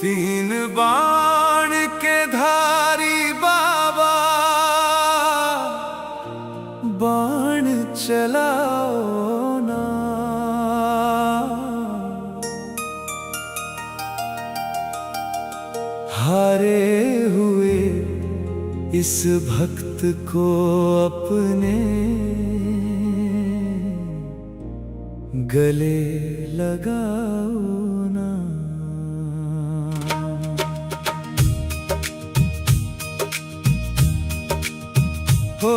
तीन बाण के धारी बाबा, बाण चलाओ ना। हारे हुए इस भक्त को अपने गले लगाओ ना। हो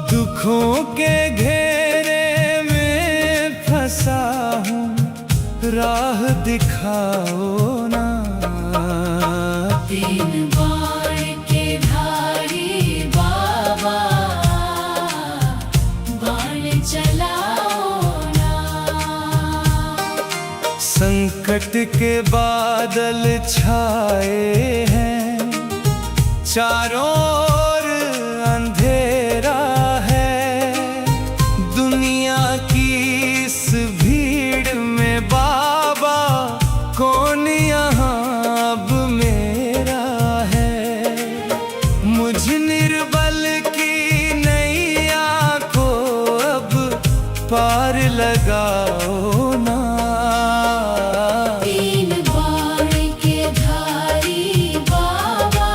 दुखों के घेरे में फंसा हूँ, राह दिखाओ ना। तीन बाण के धारी बाबा, बाण चलाओ ना। संकट के बादल छाए हैं, चारों ओर अंधेरा है। दुनिया की इस भीड़ में बाबा, कौन यहाँ अब मेरा है। मुझ निर्बल की नैया को अब पार लगाओ ना। तीन बाण के धारी बाबा,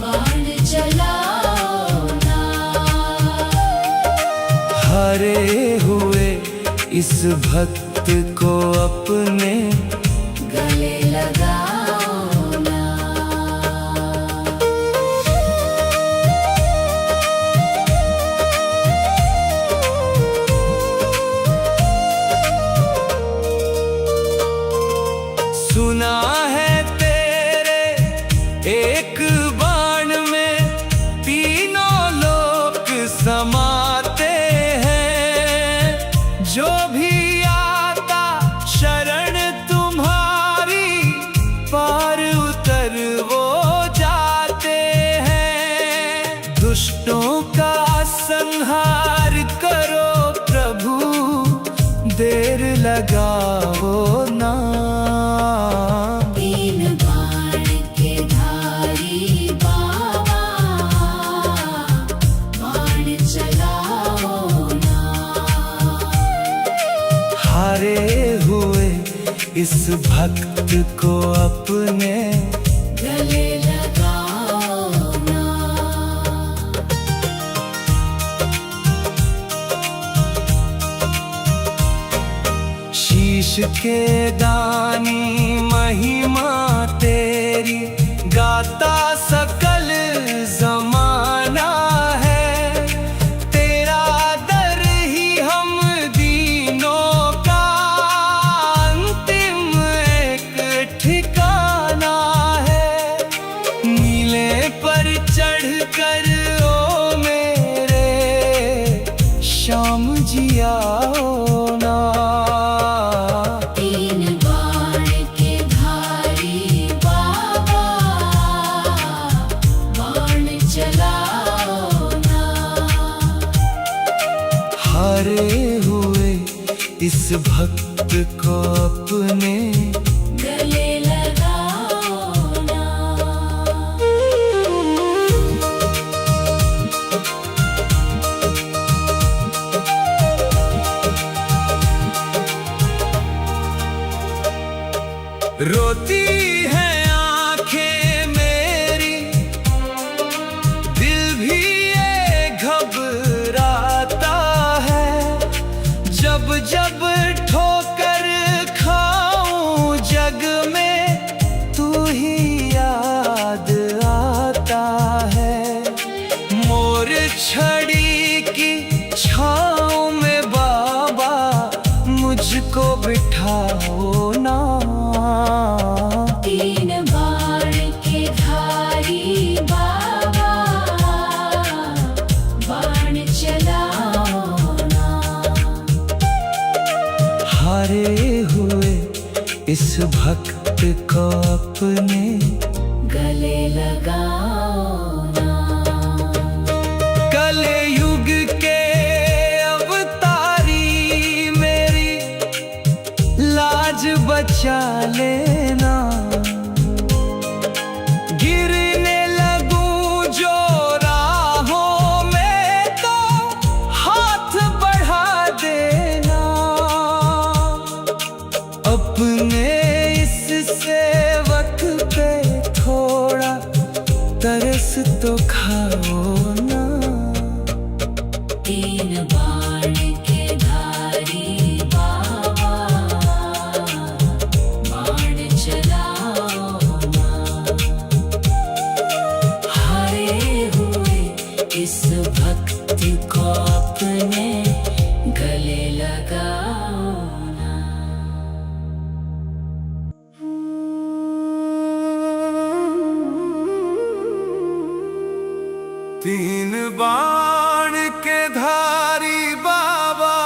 बाण चलाओ ना। हारे हुए इस भक्त को अपने गले लगाओ ना। सुना है तेरे एक बाण में तीनों लोक समाते हैं। जो भी आता शरण तुम्हारी, पार उतर वो जाते हैं। दुष्टों का संहार करो प्रभु, देर लगाओ ना। तीन बाण के धारी बाबा, बाण चलाओ ना। हारे हुए इस भक्त को अपने गले लगाओ ना। शीश के दानी महिमा तेरी, गाता सकल जमाना है। तेरा दर ही हम दीनों का अंतिम एक ठिकाना है। नीले पर चढ़कर ओ मेरे श्याम जी आओ ना। तीन बाण के धारी बाबा, बाण चलाओ ना। हारे हुए इस भक्त को अपने गले लगाओ ना। रोती है आंखें मेरी, दिल भी ये घबराता है। जब जब ठोकर खाऊं जग में, तू ही याद आता है। मोर छड़ी की छाँव में बाबा, मुझको बिठाओ ना। तीन बाण के धारी बाबा, बाण चलाओ ना। हारे हुए इस भक्त को अपने गले लगाओ। लाज बचा लेना। गिरने लगूं जो राहों में तो हाथ बढ़ा देना। अपने इस सेवक पे थोड़ा तरस तो खाओ ना। तीन बाण के धारी बाबा, बाण चलाओ ना। हारे हुए इस भक्त को अपने गले लगाओ ना। तीन बाण के धारी बाबा,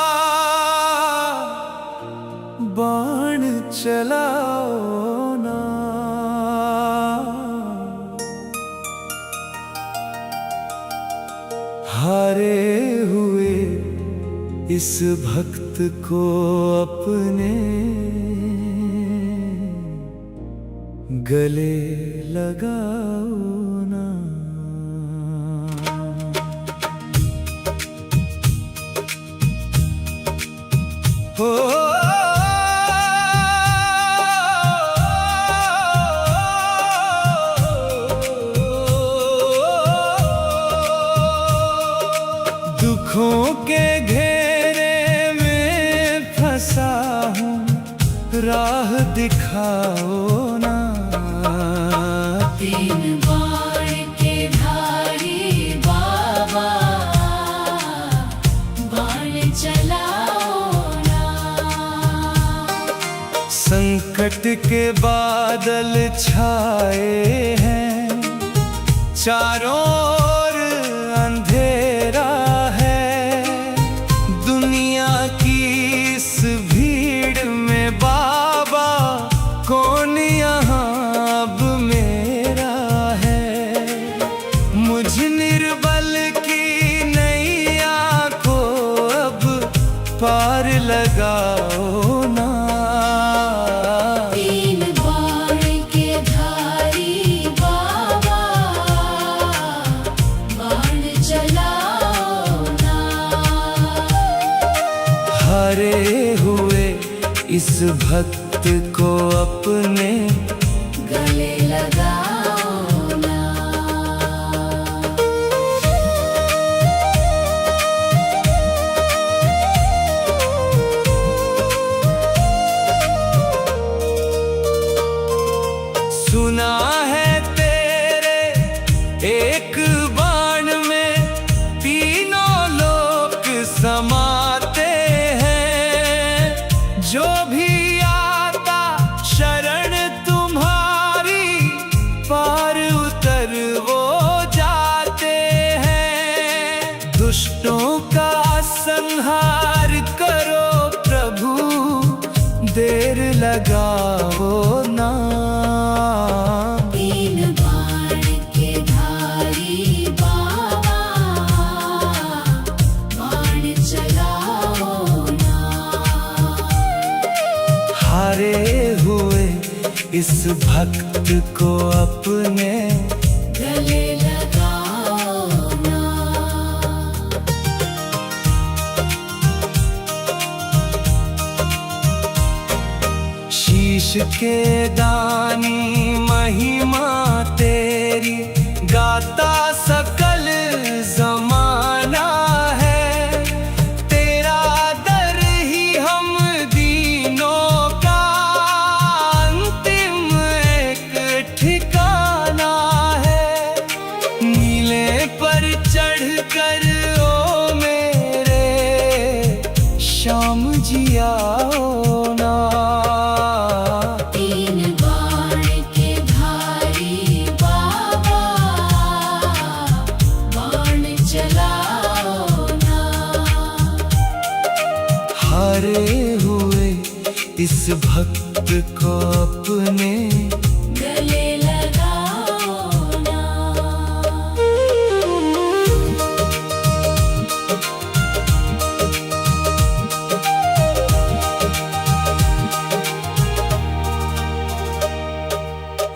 बाण चलाओ ना। हारे हुए इस भक्त को अपने गले लगाओ ना। हो दुखों के घेरे में फंसा हूँ, राह दिखाओ ना। तीन बाण के धारी बाबा, बाण चलाओ ना। संकट के बादल छाए हैं, चारों ओर अंधेरा है। दुनिया की इस भीड़ में बाबा, कौन यहाँ अब मेरा है। मुझ निर्बल की नैया को अब पार लगाओ ना। तीन बाण के धारी बाबा, बाण चलाओ ना। हारे हुए इस भक्त को अपने गले लगाओ ना। सुना है तेरे एक बाण में तीनों लोक समाते हैं। जो भी आता शरण तुम्हारी, पार उतर वो जाते हैं। दुष्टों का संहार करो प्रभु, देर लगाओ ना। तीन बाण के धारी बाबा, बाण चलाओ ना। हारे हुए इस भक्त को अपने गले लगाओ ना। शीश के दानी महिमा तेरी, गाता सकल जमाना है। तेरा दर ही हम दीनों का अंतिम एक ठिकाना है। नीले पर चढ़कर ओ मेरे श्याम जी आओ ना। तीन बाण के धारी बाबा, बाण चलाओ ना। हारे हुए इस भक्त को अपने गले लगाओ ना।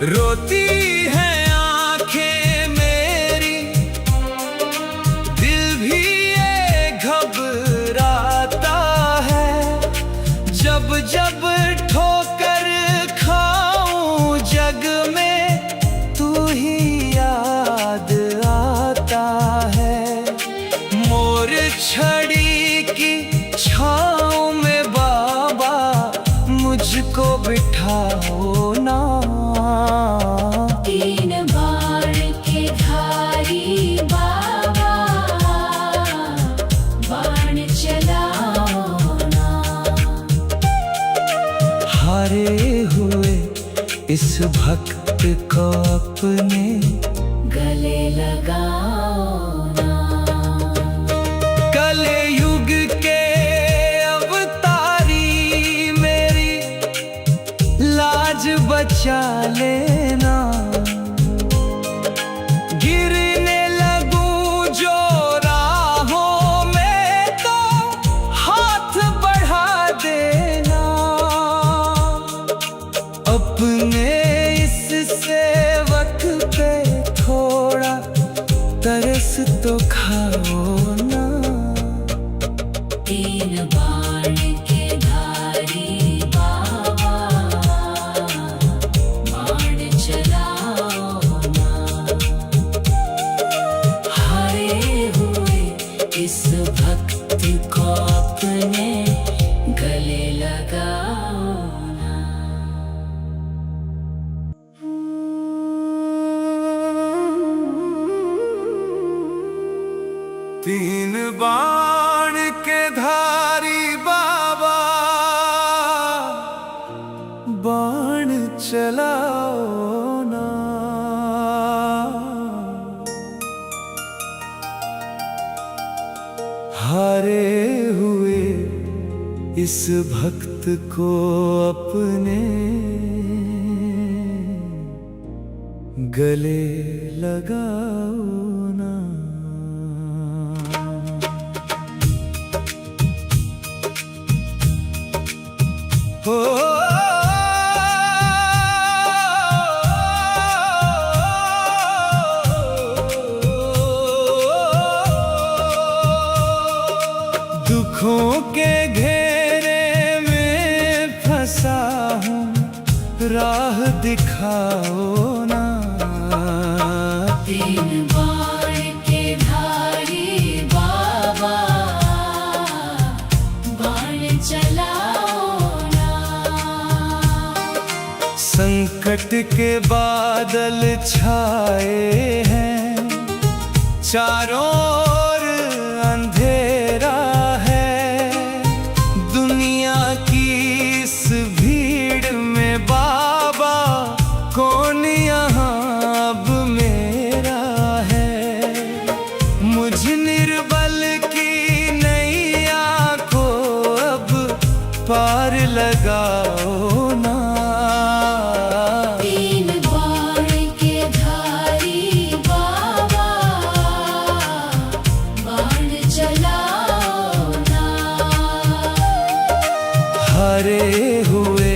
रोती है आंखें मेरी, दिल भी ये घबराता है। जब जब ठोकर खाऊं जग में, तू ही याद आता है। मोर छड़ी की छाँव में बाबा मुझको बिठाओ ना। तीन बाण के धारी बाबा, बाण चलाओ ना। हारे हुए इस भक्त को अपने गले लगाओ ना। कलयुग के अवतारी मेरी लाज बचा लेना। गिरने लगूं जो राहों में तो हाथ बढ़ा देना। अपने इस सेवक पे थोड़ा तरस तो खाओ ना। तीन बाण के धारी बाबा, बाण चलाओ ना। हारे हुए इस भक्त को अपने गले लगाओ ना। तीन बाण के धारी बाबा, बाण चलाओ ना। हारे हुए इस भक्त को अपने गले लगाओ ना। हो दुखों के घेरे में फंसा हूँ, राह दिखाओ ना। तीन बाण के धारी बाबा, बाण चलाओ ना। संकट के बादल छाए हैं, चारों ओर अंधेरा है। दुनिया की इस भीड़ में बाबा कौन यहाँ अब मेरा है। मुझ निर्बल की नैया को अब पार लगाओ ना। तीन बाण के धारी बाबा, बाण चलाओ ना। हारे हुए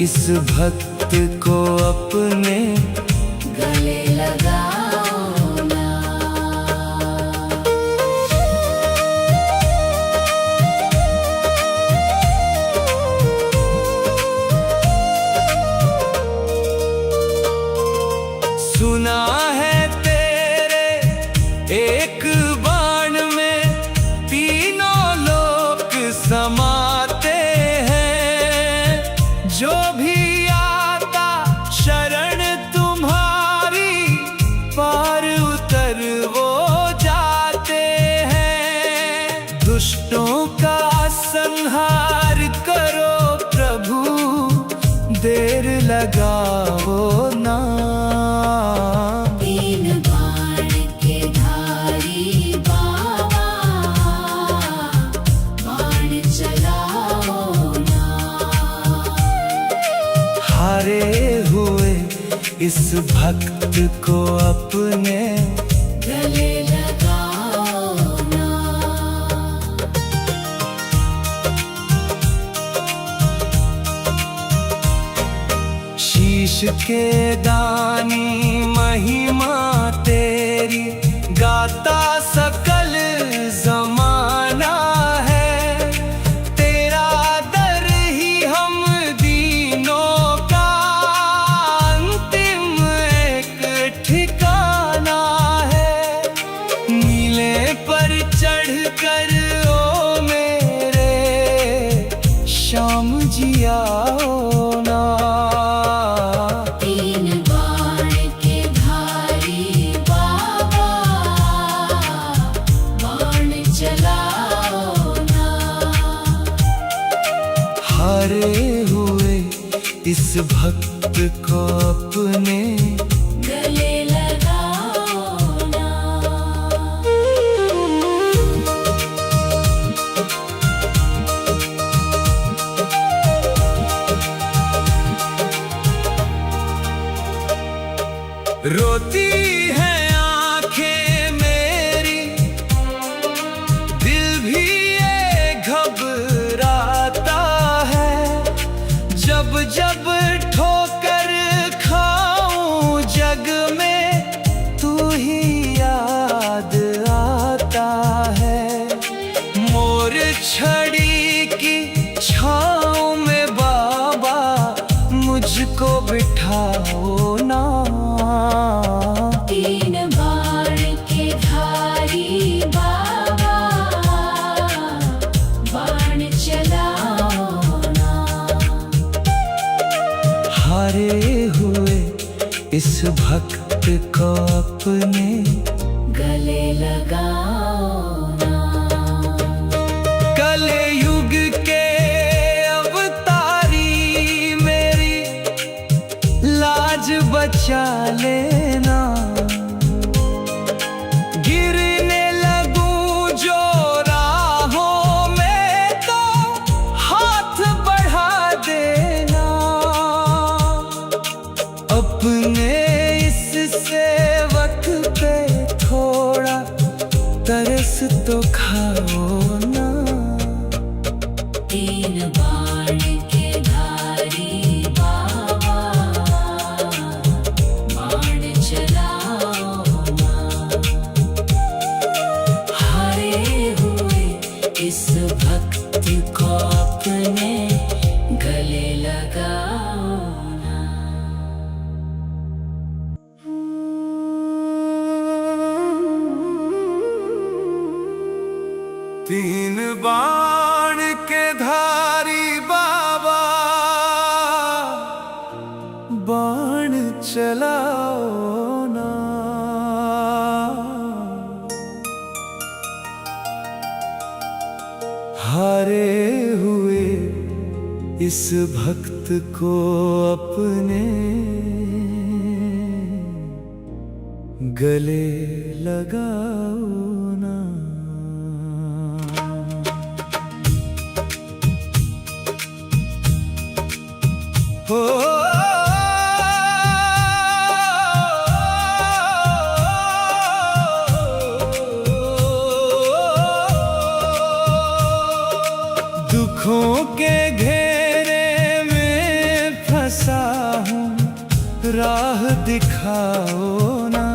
इस भक्त को अपने गले लगाओ ना। सुना है तेरे एक बाण में तीनों लोक समाते हैं। जो भी आता शरण तुम्हारी, पार उतर वो जाते हैं। दुष्टों का संहार करो प्रभु, देर लगाओ ना। तीन बाण के धारी बाबा, बाण चलाओ ना। हारे हुए इस भक्त को अपने गले लगाओ ना। शीश के दानी महिमा तेरी गाता सकल जमाना है। तेरा दर ही हम दीनों का अंतिम एक ठिकाना है। नीले पर चढ़ कर ओ मेरे श्याम जी आओ ना। हारे हुए इस भक्त को अपने गले लगाओ ना। रोती है आंखें मेरी, दिल भी ये घबराता है। जब जब ठोकर खाऊं जग में तू ही याद आता है। मोर छड़ी की छाँव में बाबा मुझको बिठाओ ना। तीन बाण के धारी बाबा बाण चलाओ ना। हारे हुए इस भक्त को अपने गले लगाओ ना। कलयुग के अवतारी मेरी लाज बचा लेना। गिरने लगूं जो राहों में तो हाथ बढ़ा देना। अपने इस सेवक पे थोड़ा तरस तो खाओ ना। तीन बाण के धारी बाबा बाण चलाओ ना। हारे हुए इस भक्त को अपने गले लगाओ ना। तीन बाण के धारी बाबा बाण चलाओ ना। हारे हुए इस भक्त को अपने गले लगाओ ना। हो दुखों के घेरे में फंसा हूँ, राह दिखाओ ना।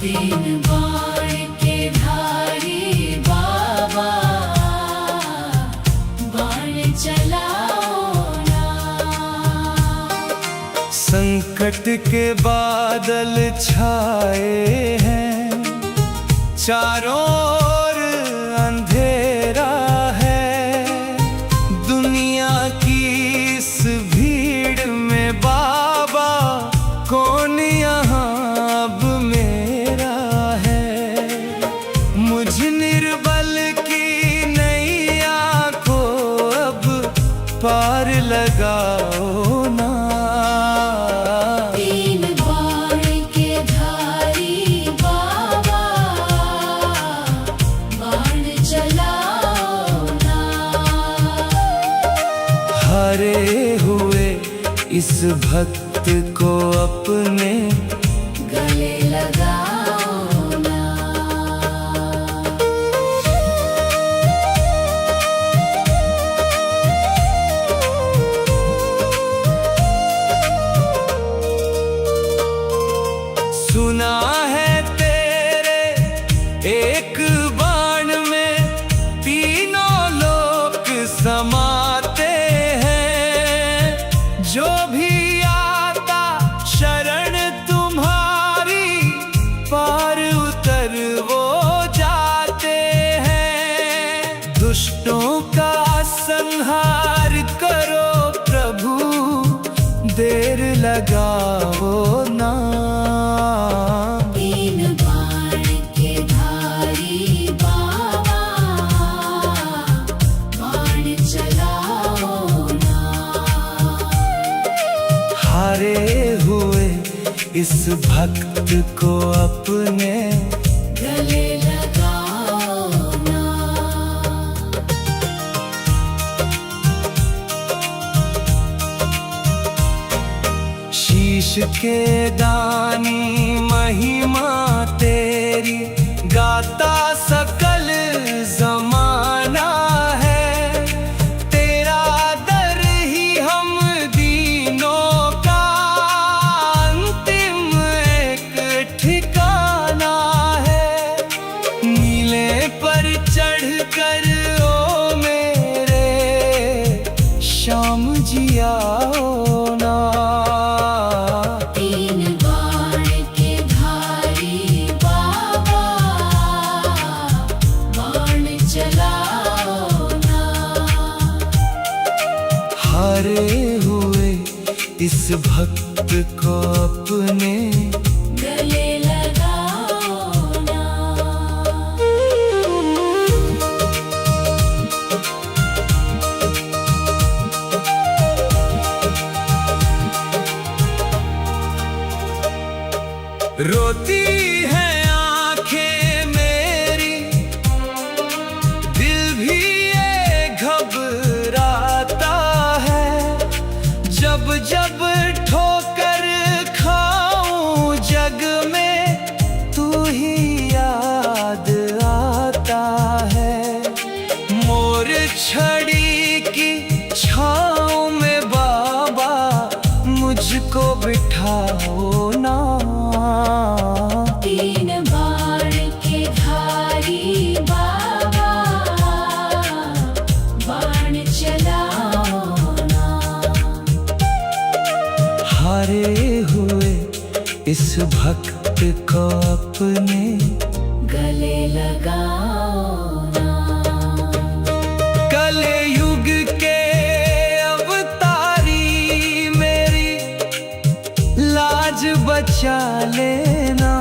तीन बाण के धारी बाबा बाण चलाओ ना। संकट के बादल छाए हैं, चारों ओर अंधेरा है। दुनिया की इस भीड़ में बाबा कौन यहाँ अब मेरा है। मुझ निर्बल की नैया को अब पार लगाओ ना। तीन बाण के धारी बाबा बाण चलाओ ना। हारे हुए इस भक्त को अपने गले लगाओ ना। लगाओ ना। तीन बाण के धारी बाबा, बाण चलाओ ना। हारे हुए इस भक्त को अपने गले लगाओ ना। शीश के दानी महिमा तेरी गाता सकल जमाना है। तेरा दर ही हम दीनों का अंतिम एक ठिकाना है। नीले पर चढ़कर ओ मेरे शाम जी आओ ना। तीन बाण के धारी बाबा, बाण चलाओ ना। हारे हुए इस भक्त को अपने गले लगाओ ना। रोती है आंखें मेरी, दिल भी ये घबराता है। जब जब ठोकर खाऊं जग में तू ही याद आता है। मोर छड़ी की छाँव में बाबा मुझको बिठाओ ना। तीन बाण के धारी बाबा, बाण चलाओ ना। हारे हुए इस भक्त को अपने गले लगाओ ना। कलयुग के अवतारी मेरी लाज बचा लेना।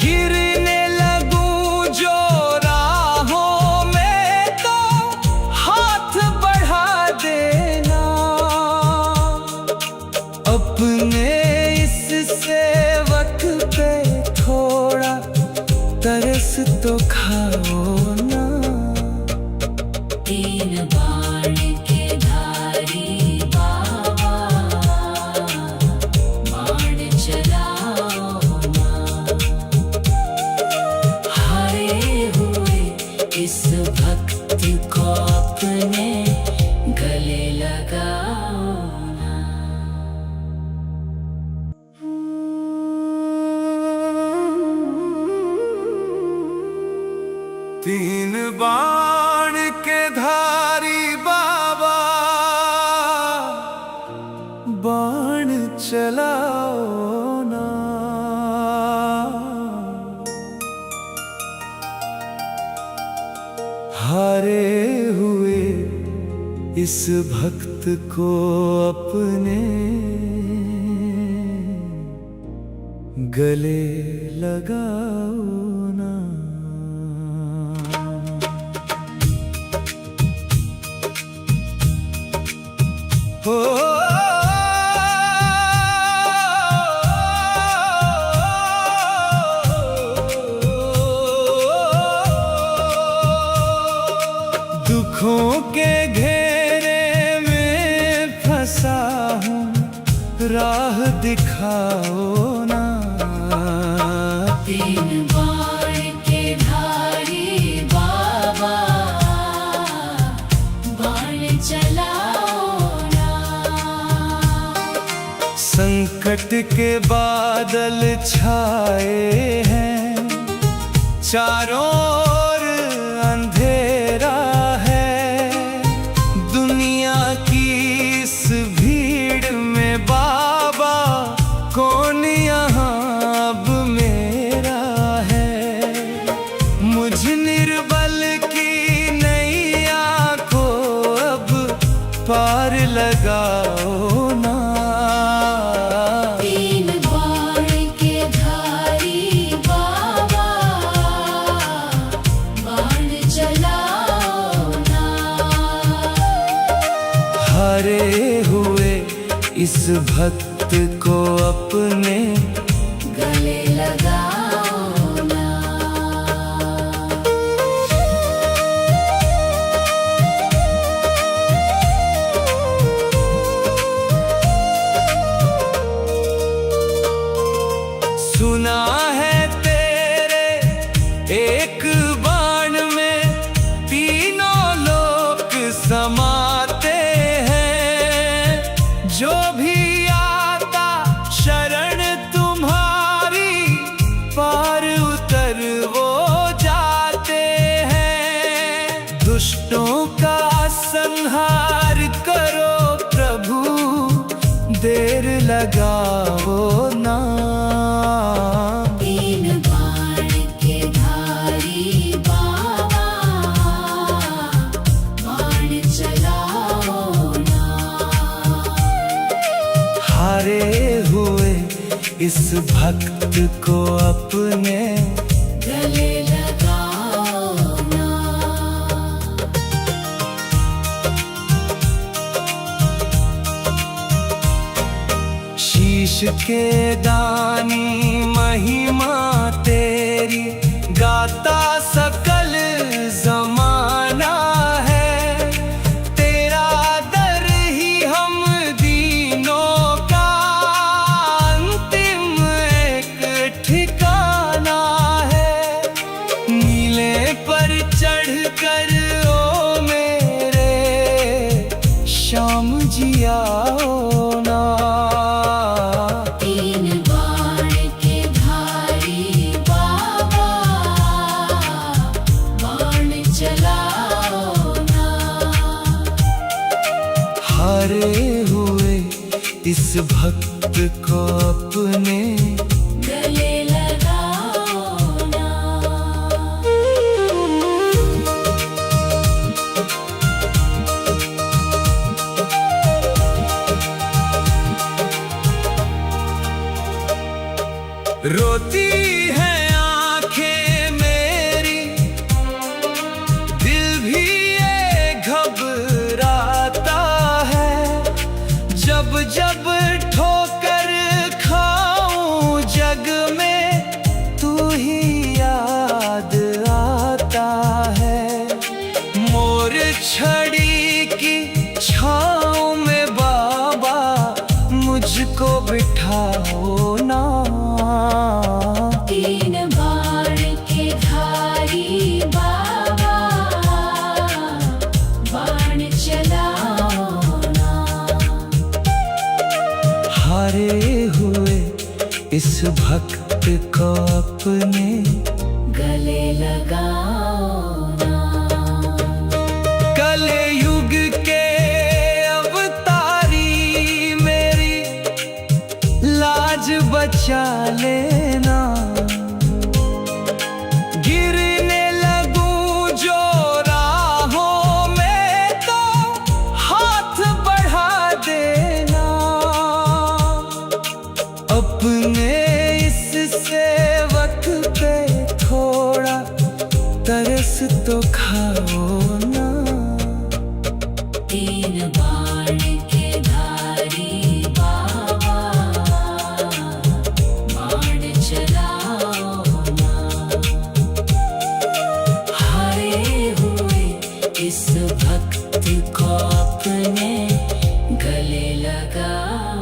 गिरने लगूं जो राहों में तो हाथ बढ़ा देना। अपने इस सेवक पे थोड़ा तरस तो खाओ ना। तीन बाण के धारी बाबा, बाण चलाओ ना। हारे हुए इस भक्त को अपने गले लगाओ ना। तीन बाण के धारी बाबा, बाण चलाओ ना। हारे हुए इस भक्त को अपने गले लगाओ ना। हो दुखों के घेरे में फंसा हूँ, राह दिखाओ ना। तीन बाण के धारी बाबा, बाण चलाओ ना। संकट के बादल छाए हैं, चारों ओर अंधेरा है। दुनिया की इस भीड़ में बाबा कौन यहाँ अब मेरा है। मुझ निर्बल की नैया को अब पार लगाओ ना। 3 बाण के धारी बाबा, बाण चलाओ ना। हारे हुए इस भक्त को अपने गले लगाओ ना। सुना है तेरे एक बाण में तीनों लोक समाते हैं। जो भी आता शरण तुम्हारी, पार उतर वो जाते हैं। दुष्टों का संहार करो प्रभु, देर लगाओ ना। 3 बाण के धारी बाबा, बाण चलाओ ना। हारे हुए इस भक्त को अपने गले लगाओ ना। शीश के दानी महिमा तेरी, गाता सकल जमाना है। तेरा दर ही हम दीनों का अंतिम एक ठिकाना है। नीले पर चढ़कर ओ मेरे श्याम जी आओ ना। 3 बाण के धारी बाबा, बाण चलाओ ना। हारे हुए इस भक्त को अपने गले लगाओ ना। रोती है आंखें मेरी, दिल भी ये घबराता है। जब जब ठोकर खाऊं जग में, तू ही याद आता है। मोर छड़ी की छाँव में बाबा, मुझको बिठाओ ना। 3 बाण के धारी बाबा, बाण चलाओ ना। हारे हुए इस भक्त को अपने गले लगाओ ना। कलयुग के अवतारी मेरी, लाज बचा लेना। गिरने लगूं जो राहों में, तो हाथ बढ़ा देना। अपने इस सेवक पे थोड़ा तरस तो खाओ ना। 3 बाण के धारी बाबा, बाण चलाओ ना। हारे हुए इस भक्त को अपने गले लगाओ।